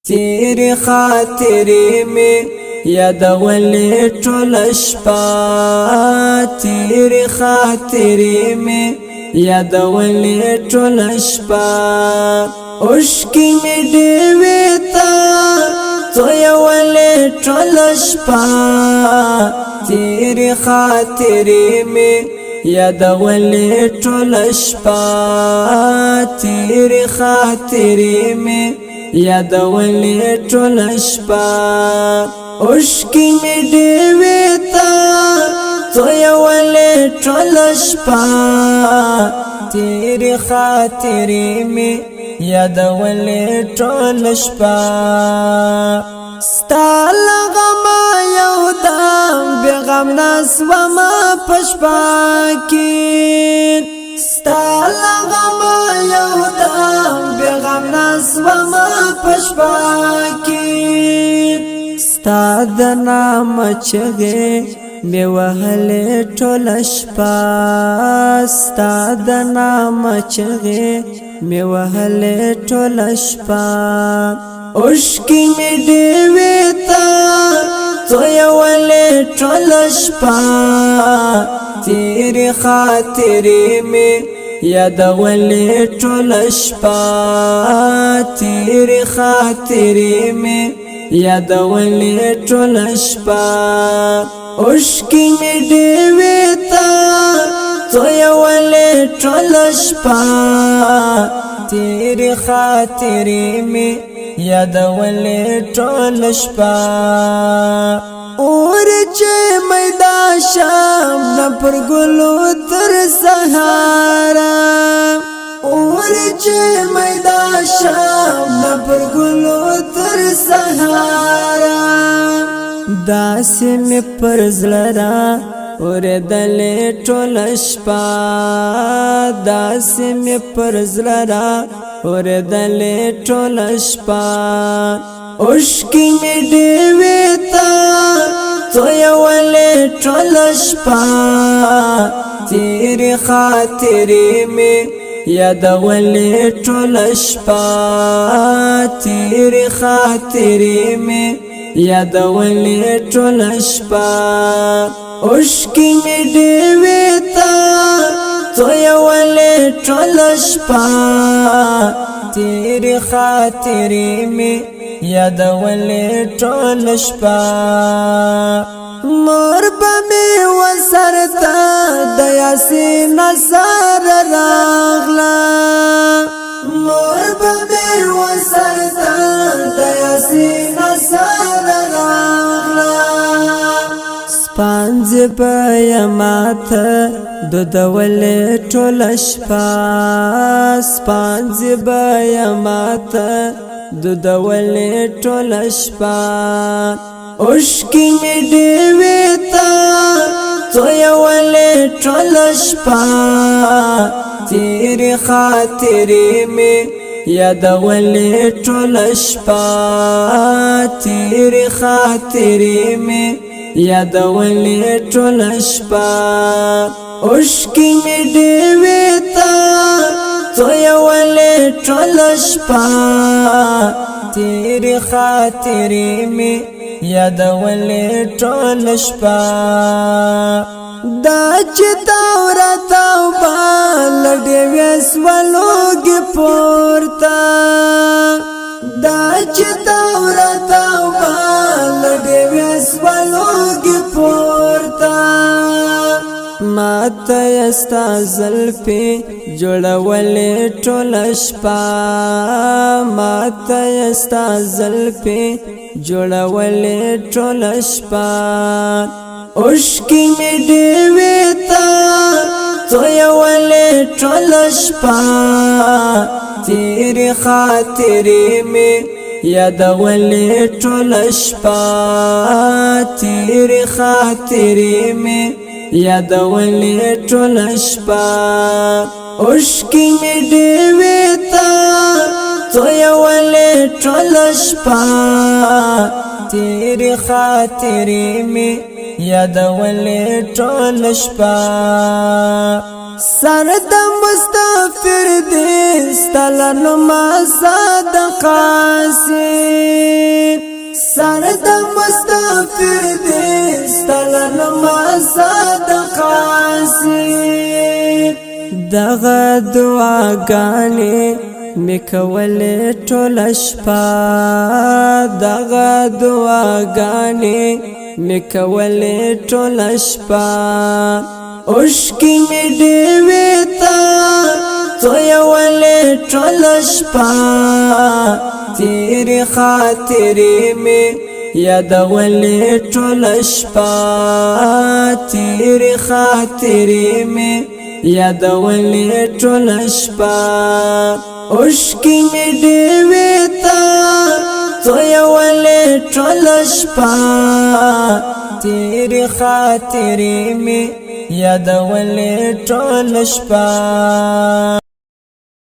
تیری خاطرې می یادولې ټوله شپه تیری خاطرې می یادولې ټوله شپه اوښکې مې ډېوې ته تویولې ټوله شپه تیری خاطرې می یادولې ټوله شپه تیری خاطرې می یادولې ټوله شپه اوښکې مې ډېوې ته تویولې ټوله شپه تیری خاطرې می یادولې ټوله شپه ستا له غمه یو دم بېغم نسومه په شپه کې ستا له غمه یو دم بېغم نسومه په شپه کې ستا د نامه چغې مې وهلې ټوله شپه ستا د نامه چغې مې وهلې ټوله شپه اوښکې مې ډېوې ته تویولې ټوله شپه تیری خاطرې مې یادولې ټوله شپه تیری خاطرې مې یادولې ټوله شپه اوښکې مې ډېوې ته تویولې ټوله شپه تیری خاطرې مې یادولې ټوله شپه اور چې میدا شم نه پر ګلو تر سهاره اور چې میدا شم نه پر ګلو تر سهاره داسې مې پر زړه را اورېدلې ټوله شپه داسې مې پر زړه را اورېدلې ټوله شپه اوښکې مې ډېوې ته تویولې ټوله شپه تیری خاطرې مې یادولې ټوله شپه تیری خاطرې مې یادولې ټوله شپه اوښکې مې ډېوې ته تویولې ټوله شپه تیری خاطرې مې یادولې ټوله شپه مور به مې وسرته د یاسین سره راغله مور به مې وسرته د یاسین سره راغله سپانځې به یې ماته دودولې ټوله شپه سپانځې به یې ماته دودولې ټوله شپه اوښکې مې ډېوې ته تویولې ټوله شپه تیری خاطرې مې یادولې ټوله شپه تیری خاطرې مې یادولې ټوله شپه اوښکې مې ډېوې ته تویولې ټوله شپه تیری خاطرې مې یادولې ټوله شپه دا چې تاوره توبه له ډېوې سولوږي پورته دا چې تاوره توبه له ډېوې سولوږي پورته ماته یې ستا زلفې جوړولې ټوله شپه ماته یې ستا زلفې جوړولې ټوله شپه اوښکې مې ډېوې ته تویولې ټوله شپه تیری خاطرې مې یادولې ټوله شپه تیری خاطرې مې یادولې ټوله شپه اوښکې مې ډېوې ته تویولې ټوله شپه تیری خاطرې مې یادولې ټوله شپه سر د مستغفر دې ستلن ما صدقاسي سر د مستغفر دې ستلن ما صدقاسي دغه دعاګانې میکولې ټول شپه دغه دعاګانې میکولې ټول شپه اوشکی می ډېوې تا تویولې ټول شپه تیرې خاطرې مې یادولې ټول شپه تیرې خاطرې مې یادولې ټول شپه اوشکی می ډېوې تا تویولې ټول شپه تیرې خاطرې مې یادولې ټول شپه